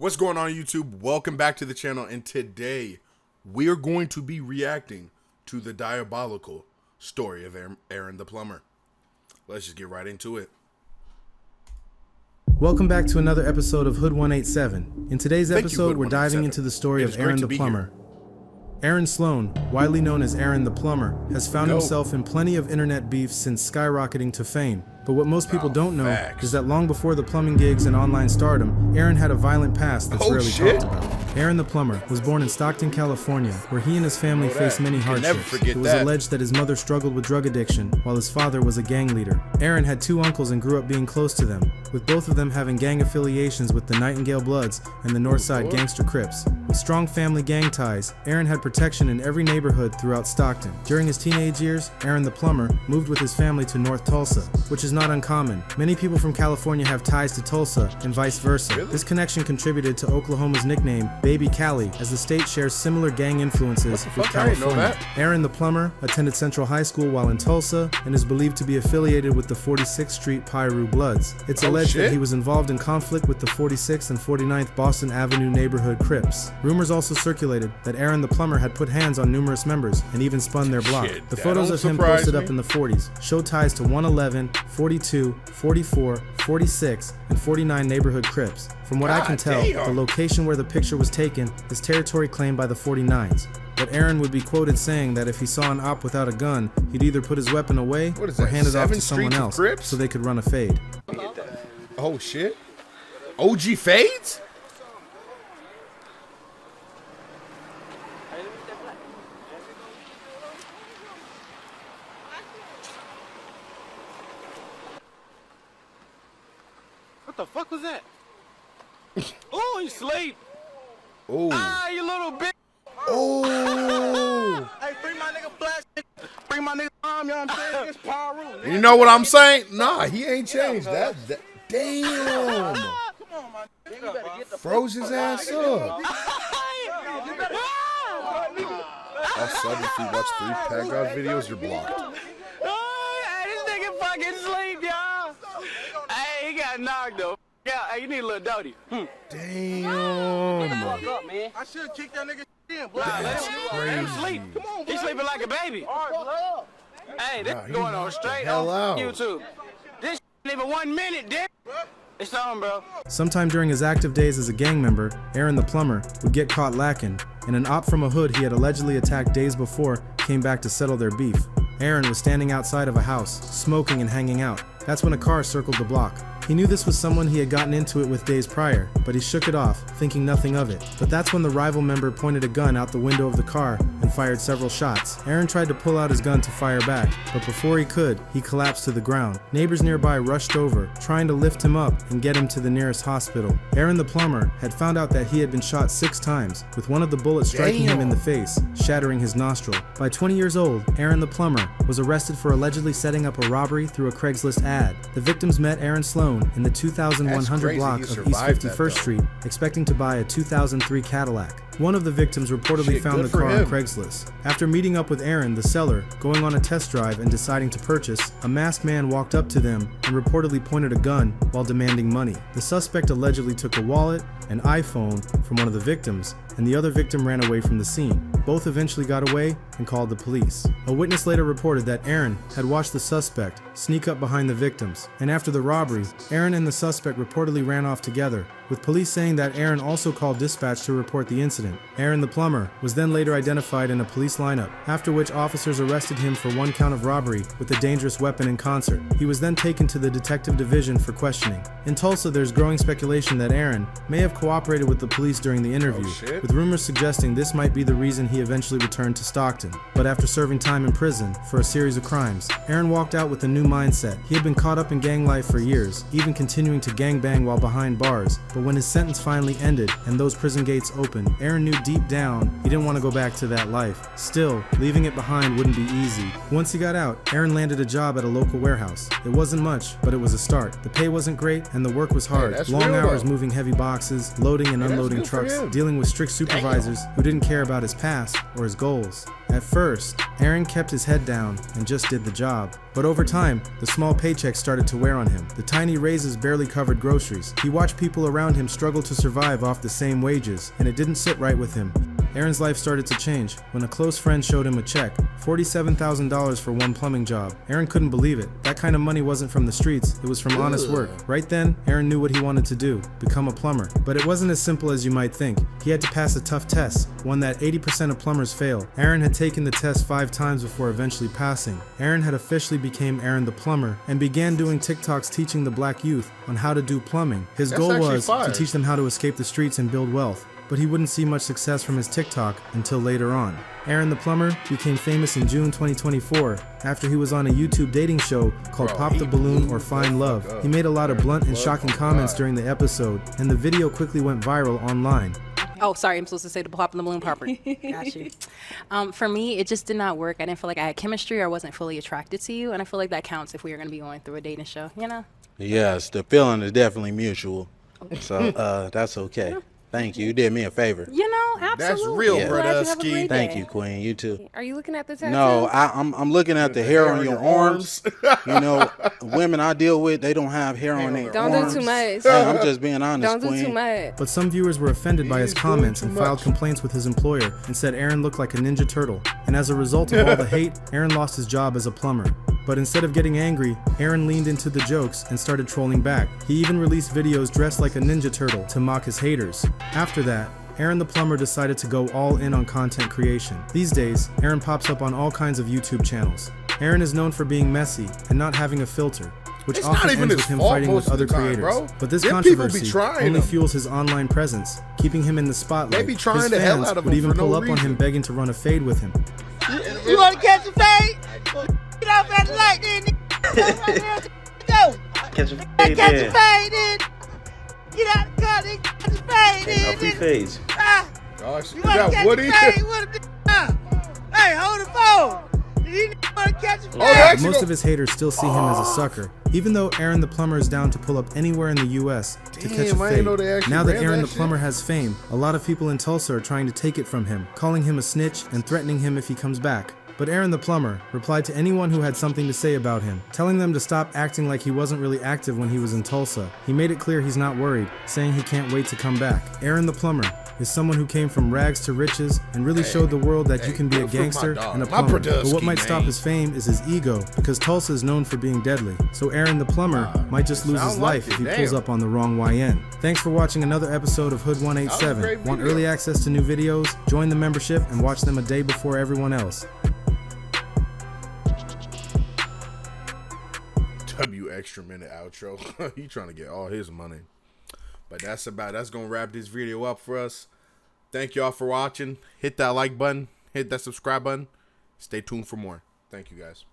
What's going on, YouTube? Welcome back to the channel, and today we are going to be reacting to the diabolical story of Aaron the Plumber. Let's just get right into it. Welcome back to another episode of Hood 187. In today's episode, we're diving into the story of Aaron the Plumber. Aaron Sloan, widely known as Aaron the Plumber, has found himself in plenty of internet beef since skyrocketing to fame. But what most people don't know is that long before the plumbing gigs and online stardom, Aaron had a violent past that's rarely talked about. Aaron the Plumber was born in Stockton, California, where he and his family faced many hardships. It was alleged that his mother struggled with drug addiction, while his father was a gang leader. Aaron had two uncles and grew up being close to them, with both of them having gang affiliations with the Nightingale Bloods and the Northside Gangster Crips. With strong family gang ties, Aaron had protection in every neighborhood throughout Stockton. During his teenage years, Aaron the Plumber moved with his family to North Tulsa, which is not uncommon. Many people from California have ties to Tulsa and vice versa. This connection contributed to Oklahoma's nickname Baby Cali, as the state shares similar gang influences with California. Aaron the Plumber attended Central High School while in Tulsa and is believed to be affiliated with the 46th Street Piru Bloods. It's alleged that he was involved in conflict with the 46th and 49th Boston Avenue neighborhood Crips. Rumors also circulated that Aaron the Plumber had put hands on numerous members and even spun their block. The photos of him posted up in the 40s show ties to 111, 42, 44, 46, and 49 neighborhood Crips. From what I can tell, the location where the picture was taken is territory claimed by the 49s. But Aaron would be quoted saying that if he saw an op without a gun, he'd either put his weapon away or hand it off to someone else so they could run a fade. Oh shit. OG fades? What the fuck was that? Oh, he's asleep. Oh. Ah, you little bitch. Oh. Hey, bring my nigga Flash. Bring my nigga arm, you know what I'm saying? It's Piru. You know what I'm saying? Nah, he ain't changed. Damn. Come on, my nigga. You better get the Froze his ass up. All sudden, if you watch 3 Pack God videos, you're blocked. Oh, hey, this nigga fucking sleep, y'all. Hey, he got knocked though. Yeah, hey, you need a little doty. Damn. Fuck up, man. I should have kicked that nigga in. Let him sleep. Come on, he's sleeping like a baby. Hey, this going on straight on YouTube. This ain't even 1 minute, dick. It's on, bro. Sometime during his active days as a gang member, Aaron the Plumber would get caught lacking, and an op from a hood he had allegedly attacked days before came back to settle their beef. Aaron was standing outside of a house, smoking and hanging out. That's when a car circled the block. He knew this was someone he had gotten into it with days prior, but he shook it off, thinking nothing of it. But that's when the rival member pointed a gun out the window of the car and fired several shots. Aaron tried to pull out his gun to fire back, but before he could, he collapsed to the ground. Neighbors nearby rushed over, trying to lift him up and get him to the nearest hospital. Aaron the Plumber had found out that he had been shot 6 times, with one of the bullets striking him in the face, shattering his nostril. By 20 years old, Aaron the Plumber was arrested for allegedly setting up a robbery through a Craigslist ad. The victims met Aaron Sloan in the 2100 block of East 51st Street, expecting to buy a 2003 Cadillac. One of the victims reportedly found the car on Craigslist. After meeting up with Aaron, the seller, going on a test drive and deciding to purchase, a masked man walked up to them and reportedly pointed a gun while demanding money. The suspect allegedly took a wallet, an iPhone from one of the victims, and the other victim ran away from the scene. Both eventually got away and called the police. A witness later reported that Aaron had watched the suspect sneak up behind the victims, and after the robbery, Aaron and the suspect reportedly ran off together, with police saying that Aaron also called dispatch to report the incident. Aaron the Plumber was then later identified in a police lineup, after which officers arrested him for 1 count of robbery with a dangerous weapon in concert. He was then taken to the detective division for questioning. In Tulsa, there's growing speculation that Aaron may have cooperated with the police during the interview, with rumors suggesting this might be the reason he eventually returned to Stockton. But after serving time in prison for a series of crimes, Aaron walked out with a new mindset. He had been caught up in gang life for years, even continuing to gangbang while behind bars. But when his sentence finally ended and those prison gates opened, Aaron knew deep down he didn't want to go back to that life. Still, leaving it behind wouldn't be easy. Once he got out, Aaron landed a job at a local warehouse. It wasn't much, but it was a start. The pay wasn't great and the work was hard. Long hours moving heavy boxes, loading and unloading trucks, dealing with strict supervisors who didn't care about his past or his goals. At first, Aaron kept his head down and just did the job. But over time, the small paychecks started to wear on him. The tiny raises barely covered groceries. He watched people around him struggle to survive off the same wages, and it didn't sit right with him. Aaron's life started to change when a close friend showed him a check, $47,000 for one plumbing job. Aaron couldn't believe it. That kind of money wasn't from the streets, it was from honest work. Right then, Aaron knew what he wanted to do, become a plumber. But it wasn't as simple as you might think. He had to pass a tough test, one that 80% of plumbers fail. Aaron had taken the test 5 times before eventually passing. Aaron had officially became Aaron the Plumber and began doing TikToks teaching the black youth on how to do plumbing. His goal was to teach them how to escape the streets and build wealth. But he wouldn't see much success from his TikTok until later on. Aaron the Plumber became famous in June 2024 after he was on a YouTube dating show called Pop the Balloon or Find Love. He made a lot of blunt and shocking comments during the episode, and the video quickly went viral online. Oh, sorry, I'm supposed to say the Pop the Balloon part. Got you. For me, it just did not work. I didn't feel like I had chemistry or wasn't fully attracted to you, and I feel like that counts if we are going to be going through a dating show, you know? Yes, the feeling is definitely mutual, so that's okay. Thank you. You did me a favor. You know, absolutely. That's real, Yeah. Brodusky. Thank you, Queen. You too. Are you looking at the tattoo? No, I'm looking at the hair on your arms. You know, women I deal with, they don't have hair on their Don't arms. do too much. Hey, I'm just being honest, Don't do Queen. too much. But some viewers were offended by his comments and filed complaints with his employer and said Aaron looked like a Ninja Turtle. And as a result of all the hate, Aaron lost his job as a plumber. But instead of getting angry, Aaron leaned into the jokes and started trolling back. He even released videos dressed like a Ninja Turtle to mock his haters. After that, Aaron the Plumber decided to go all in on content creation. These days, Aaron pops up on all kinds of YouTube channels. Aaron is known for being messy and not having a filter, which It's often not even ends his with him fault fighting with most of other the time, creators. bro. But this Them people be controversy trying only him. fuels his online presence, keeping him in the spotlight. They be trying His the hell fans out of would him even for pull no up on him reason. begging to run a fade with him. You want to catch a fade? Get off at the light, then. Go. Catch a fade Catch a then. fade, then. Get out the car, then. Catch a fade, No then. free fades. Gosh, You is want to that catch Woody? a fade? What a Hey, hold the phone. You want to catch a fade? actually Most go- of his haters still see him as a sucker, even though Aaron the Plumber is down to pull up anywhere in the US to catch a Damn, I didn't fade. know they actually Now that ran Aaron that the Plumber has fame, a lot of people in Tulsa are trying to take it from him, calling him a snitch and threatening him if he comes back. But Aaron the Plumber replied to anyone who had something to say about him, telling them to stop acting like he wasn't really active when he was in Tulsa. He made it clear he's not worried, saying he can't wait to come back. Aaron the Plumber is someone who came from rags to riches and really showed the world that you can be a good for my gangster dog. and a My plumber. But Brodusky, what might stop man. his fame is his ego, because Tulsa is known for being deadly. So Aaron the Plumber might just lose his sound like life it, if he damn. pulls up on the wrong YN. Thanks for watching another episode of Hood That was a 187. great Want video. early access to new videos? Join the membership and watch them a day before everyone else. W extra minute outro. He trying to get all his money. But that's gonna wrap this video up for us. Thank y'all for watching. Hit that like button, hit that subscribe button. Stay tuned for more. Thank you guys.